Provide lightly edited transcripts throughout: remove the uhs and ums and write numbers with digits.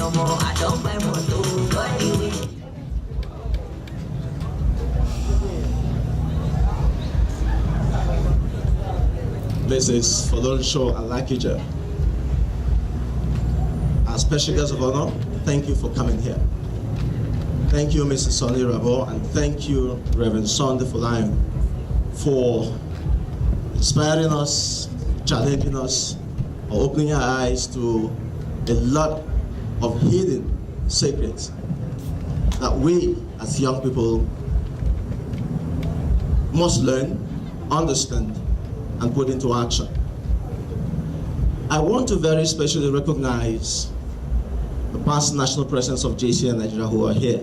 no more. I don't buy more to go anyway. This is for those show Alakija. Our special guest of honor, thank you for coming here. Thank you, Mrs. Sonny Rabo, and thank you, Reverend Sunday Fulaim, for inspiring us, challenging us, or opening our eyes to a lot of hidden secrets that we as young people must learn, understand, and put into action. I want to very specially recognize the past national presidents of JCI Nigeria who are here.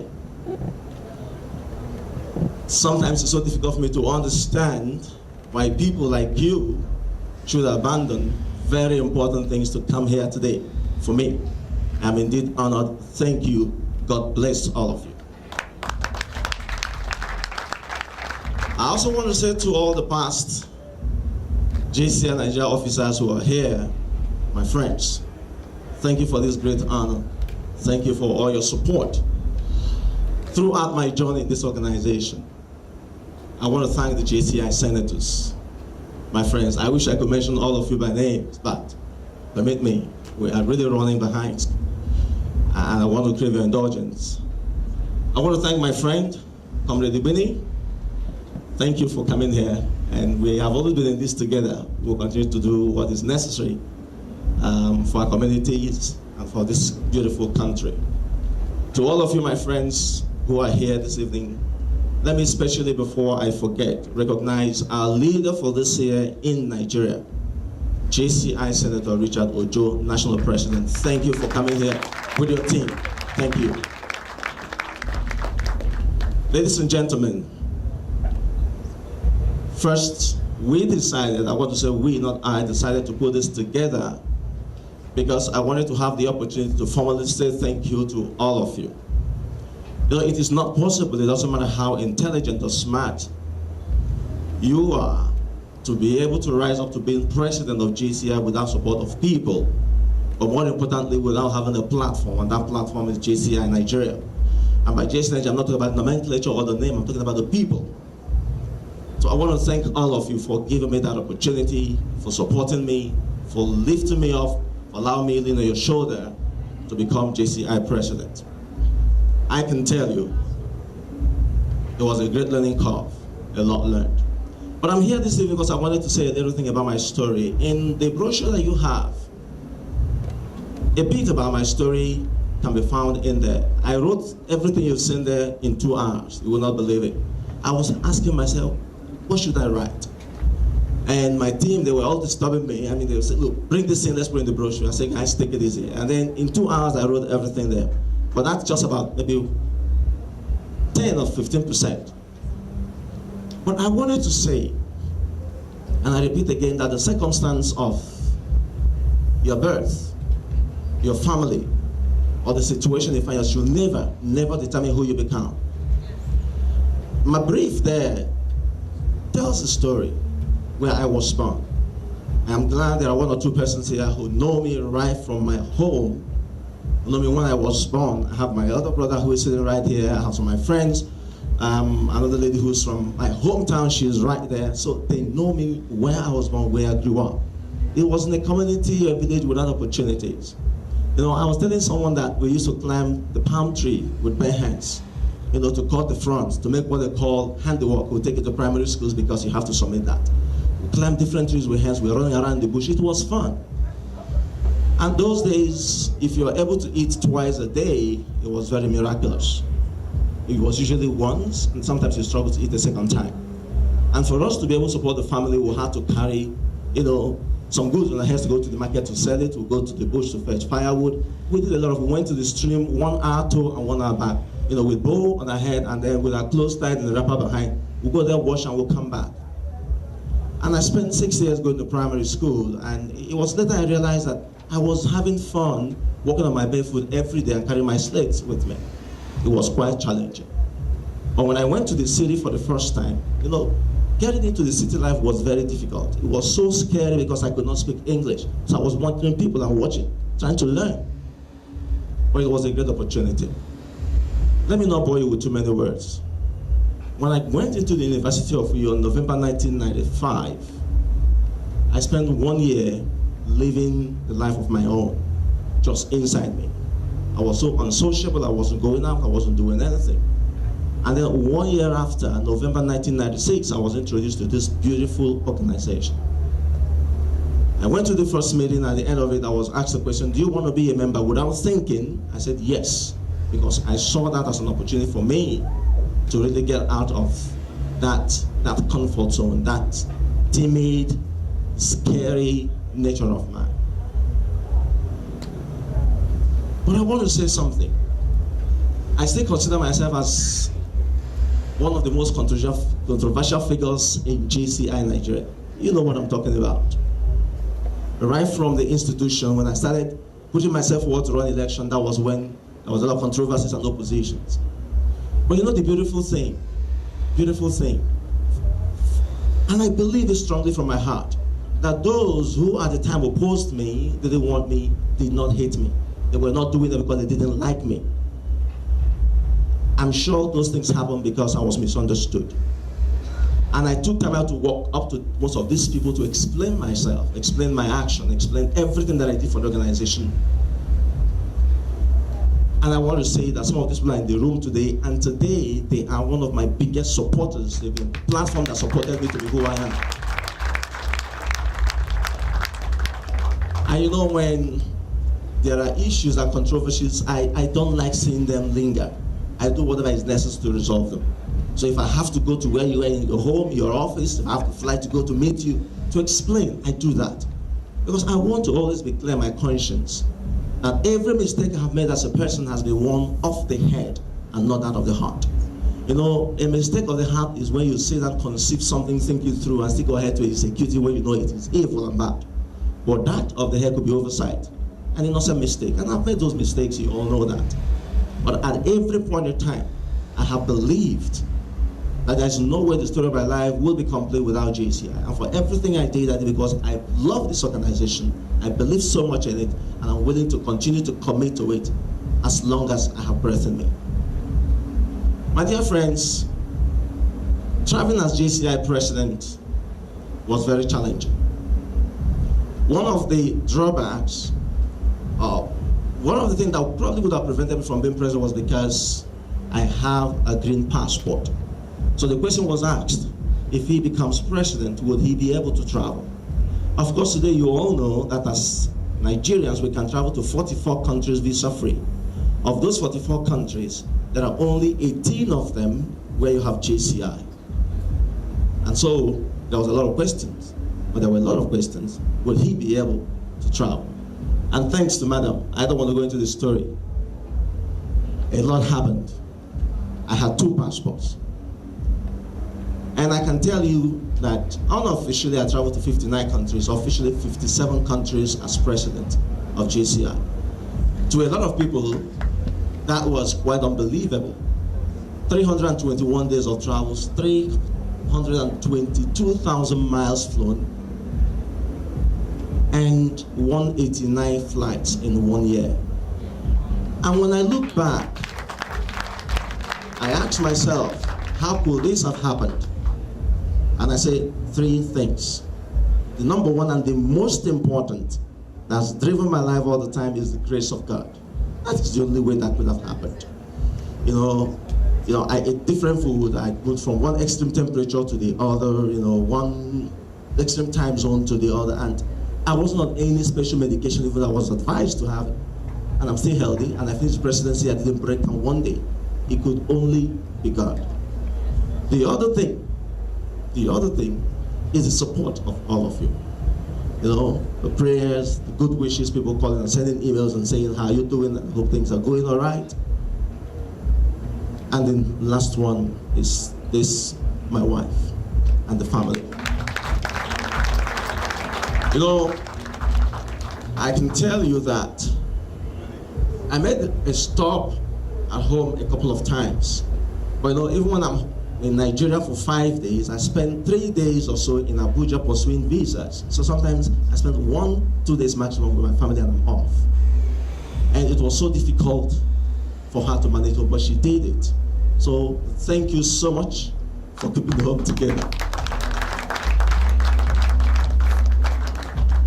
Sometimes it's so difficult for me to understand why people like you should abandon very important things to come here today. For me, I'm indeed honored. Thank you. God bless all of you. I also want to say to all the past JCI Nigeria officers who are here, my friends, thank you for this great honor. Thank you for all your support throughout my journey in this organization. I want to thank the JCI senators, my friends. I wish I could mention all of you by names, but permit me, we are really running behind, and I want to crave your indulgence. I want to thank my friend, Comrade Ibini. Thank you for coming here, and we have always been in this together. We'll continue to do what is necessary for our communities and for this beautiful country. To all of you, my friends who are here this evening, let me especially, before I forget, recognize our leader for this year in Nigeria, JCI Senator Richard Ojo, National President. Thank you for coming here with your team. Thank you. Ladies and gentlemen, first, we decided, I want to say we, not I, decided to put this together because I wanted to have the opportunity to formally say thank you to all of you. You know, it is not possible, it doesn't matter how intelligent or smart you are, to be able to rise up to being president of JCI without support of people, but more importantly, without having a platform, and that platform is JCI Nigeria. And by JCI Nigeria, I'm not talking about nomenclature or the name, I'm talking about the people. So I want to thank all of you for giving me that opportunity, for supporting me, for lifting me up, for allowing me to lean on your shoulder to become JCI president. I can tell you, it was a great learning curve, a lot learned. But I'm here this evening because I wanted to say a little thing about my story. In the brochure that you have, a bit about my story can be found in there. I wrote everything you've seen there in 2 hours. You will not believe it. I was asking myself, what should I write? And my team, they were all disturbing me. I mean, they would say, look, bring this in, let's put in the brochure. I said, guys, take it easy. And then in 2 hours, I wrote everything there. But that's just about maybe 10 or 15%. But I wanted to say, and I repeat again, that the circumstance of your birth, your family, or the situation you find yourself should never determine who you become. My brief there tells the story where I was born. I'm glad there are 1 or 2 persons here who know me right from my home. Who know me when I was born. I have my other brother who is sitting right here. I have some of my friends. Another lady who's from my hometown, she's right there. So they know me where I was born, where I grew up. It was in a community, a village without opportunities. You know, I was telling someone that we used to climb the palm tree with bare hands, you know, to cut the fronds, to make what they call handiwork. We'll take it to primary schools because you have to submit that. We climb different trees with hands, we're running around the bush. It was fun. And those days, if you were able to eat twice a day, it was very miraculous. It was usually once, and sometimes you struggle to eat the second time. And for us to be able to support the family, we had to carry, you know, some goods on our heads to go to the market to sell it. We go to the bush to fetch firewood. We did a lot of, we went to the stream 1 hour to and 1 hour back, you know, with bow on our head and then with our clothes tied and the wrapper behind. We'll go there, wash, and we'll come back. And I spent 6 years going to primary school, and it was later I realized that I was having fun walking on my barefoot every day and carrying my slates with me. It was quite challenging. But when I went to the city for the first time, you know, getting into the city life was very difficult. It was so scary because I could not speak English. So I was monitoring people and watching, trying to learn. but it was a great opportunity. Let me not bore you with too many words. When I went into the University of Uyo in November 1995, I spent 1 year living the life of my own, just inside me. I was so unsociable, I wasn't going out, I wasn't doing anything. And then 1 year after, November 1996, I was introduced to this beautiful organization. I went to the first meeting. At the end of it, I was asked the question, do you want to be a member? Without thinking, I said yes, because I saw that as an opportunity for me to really get out of that comfort zone, that timid, scary nature of mine. But I want to say something. I still consider myself as one of the most controversial figures in JCI Nigeria. You know what I'm talking about. Right from the institution, when I started putting myself forward to run election, that was when there was a lot of controversies and oppositions. But you know the beautiful thing, and I believe it strongly from my heart, that those who at the time opposed me, didn't want me, did not hate me. They were not doing it because they didn't like me. I'm sure those things happened because I was misunderstood. And I took time out to walk up to most of these people to explain myself, explain my action, explain everything that I did for the organization. And I want to say that some of these people are in the room today, and today they are one of my biggest supporters. They've been the platform that supported me to be who I am. And you know, when there are issues and controversies, I don't like seeing them linger. I do whatever is necessary to resolve them. So if I have to go to where you are in your home, your office, if I have to fly to go to meet you, to explain, I do that. Because I want to always be clear in my conscience that every mistake I have made as a person has been one off the head and not out of the heart. You know, a mistake of the heart is when you sit and conceive something, think it through, and still go ahead to execute it when you know it is evil and bad. But that of the head could be oversight, an innocent mistake. And I've made those mistakes, you all know that. But at every point in time, I have believed that there's no way the story of my life will be complete without JCI. And for everything I did because I love this organization, I believe so much in it, and I'm willing to continue to commit to it as long as I have breath in me. My dear friends, traveling as JCI president was very challenging. One of the drawbacks, one of the things that probably would have prevented me from being president was because I have a green passport. So the question was asked, if he becomes president, would he be able to travel? Of course, today you all know that as Nigerians, we can travel to 44 countries visa-free. Of those 44 countries, there are only 18 of them where you have JCI. And so there was a lot of questions, but there were a lot of questions. Would he be able to travel? And thanks to Madam, I don't want to go into the story. A lot happened. I had 2 passports. And I can tell you that unofficially I traveled to 59 countries, officially 57 countries as president of JCI. To a lot of people, that was quite unbelievable. 321 days of travels, 322,000 miles flown, and 189 flights in 1 year. And when I look back, I asked myself, how could this have happened? And I say 3 things. The number one and the most important that's driven my life all the time is the grace of God. That is the only way that could have happened. You know, I ate different food. I moved from one extreme temperature to the other, one extreme time zone to the other, and I wasn't on any special medication, even though I was advised to have it. And I'm still healthy, and I finished the presidency, I didn't break down one day. It could only be God. The other thing is the support of all of you. The prayers, the good wishes, people calling and sending emails and saying, how are you doing? I hope things are going all right. And then the last one is this, my wife and the family. I can tell you that I made a stop at home a couple of times. But even when I'm in Nigeria for 5 days, I spend 3 days or so in Abuja pursuing visas. So sometimes I spend 1-2 days maximum with my family and I'm off. And it was so difficult for her to manage it, but she did it. So thank you so much for keeping the home together.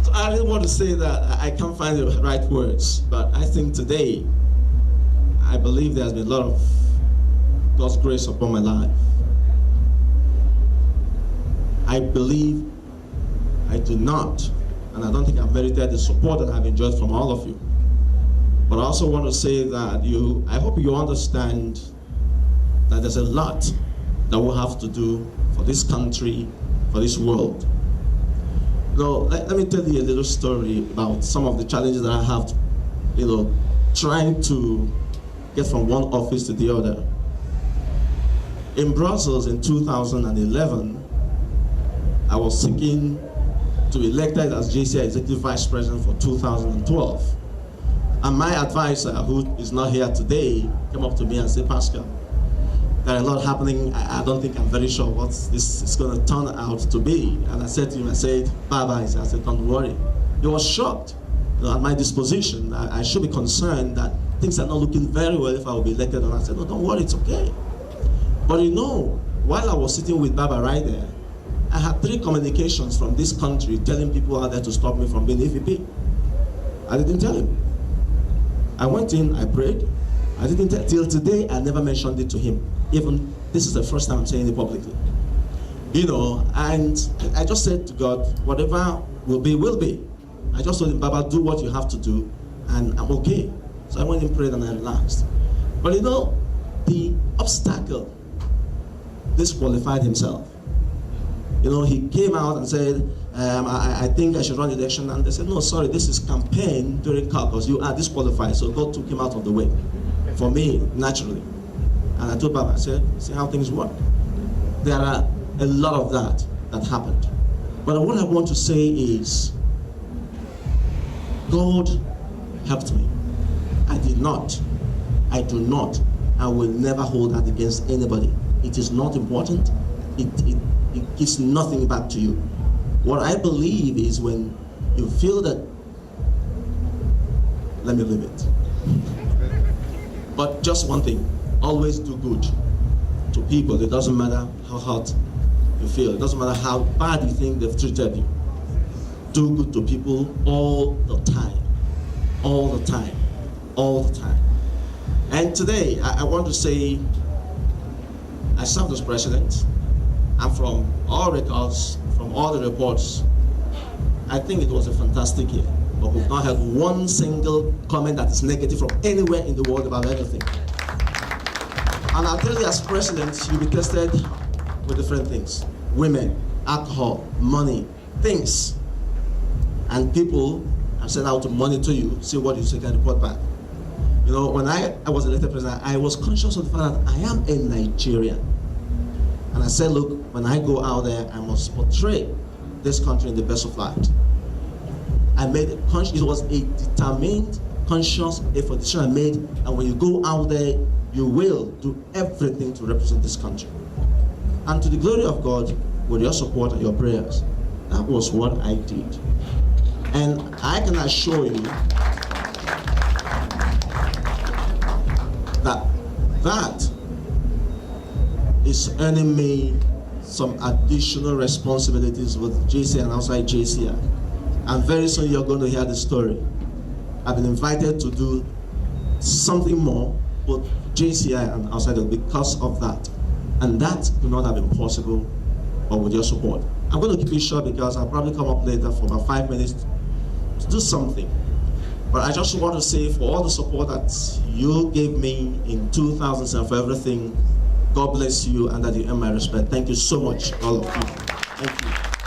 So I really want to say that I can't find the right words, but I think today, I believe there's been a lot of God's grace upon my life. I believe I do not, and I don't think I've merited the support that I've enjoyed from all of you. But I also want to say that I hope you understand that there's a lot that we'll have to do for this country, for this world. Let me tell you a little story about some of the challenges that I have, trying to get from one office to the other. In Brussels in 2011, I was seeking to be elected as JCI Executive Vice President for 2012. And my advisor, who is not here today, came up to me and said, Paschal, there are a lot happening. I don't think I'm very sure what this is going to turn out to be. And I said to him, bye-bye. I said, don't worry. He was shocked at my disposition. I should be concerned that things are not looking very well if I will be elected. And I said, no, don't worry, it's okay. But while I was sitting with Baba right there, I had 3 communications from this country telling people out there to stop me from being EVP. I didn't tell him. I went in, I prayed. I didn't tell, till today, I never mentioned it to him. Even this is the first time I'm saying it publicly. And I just said to God, whatever will be, will be. I just told him, Baba, do what you have to do, and I'm okay. So I went and prayed and I relaxed. But the obstacle disqualified himself. He came out and said, I think I should run the election. And they said, no, sorry, this is campaign during caucus. You are disqualified. So God took him out of the way. For me, naturally. And I told Baba, I said, see how things work. There are a lot of that happened. But what I want to say is, God helped me. I do not, I will never hold that against anybody. It is not important. It gives nothing back to you. What I believe is when you feel that, let me leave it. But just one thing, always do good to people. It doesn't matter how hot you feel. It doesn't matter how bad you think they've treated you. Do good to people all the time. All the time. All the time. And today, I want to say, I served as president, and from all records, from all the reports, I think it was a fantastic year. But we've not had one single comment that is negative from anywhere in the world about anything. And I'll tell you, as president, you'll be tested with different things. Women, alcohol, money, things. And people have sent out to monitor you, see what you say, and report back. When I was elected president, I was conscious of the fact that I am a Nigerian. And I said, look, when I go out there, I must portray this country in the best of light. I made it was a determined, conscious effort, decision I made, and when you go out there, you will do everything to represent this country. And to the glory of God, with your support and your prayers, that was what I did. And I can assure you that is earning me some additional responsibilities with JCI and outside JCI. And very soon you're going to hear the story. I've been invited to do something more with JCI and outside because of that. And that would not have been possible but with your support. I'm going to keep it short because I'll probably come up later for about 5 minutes to do something. But I just want to say, for all the support that you gave me in 2007 for everything, God bless you and that you earn my respect. Thank you so much, all of you. Thank you.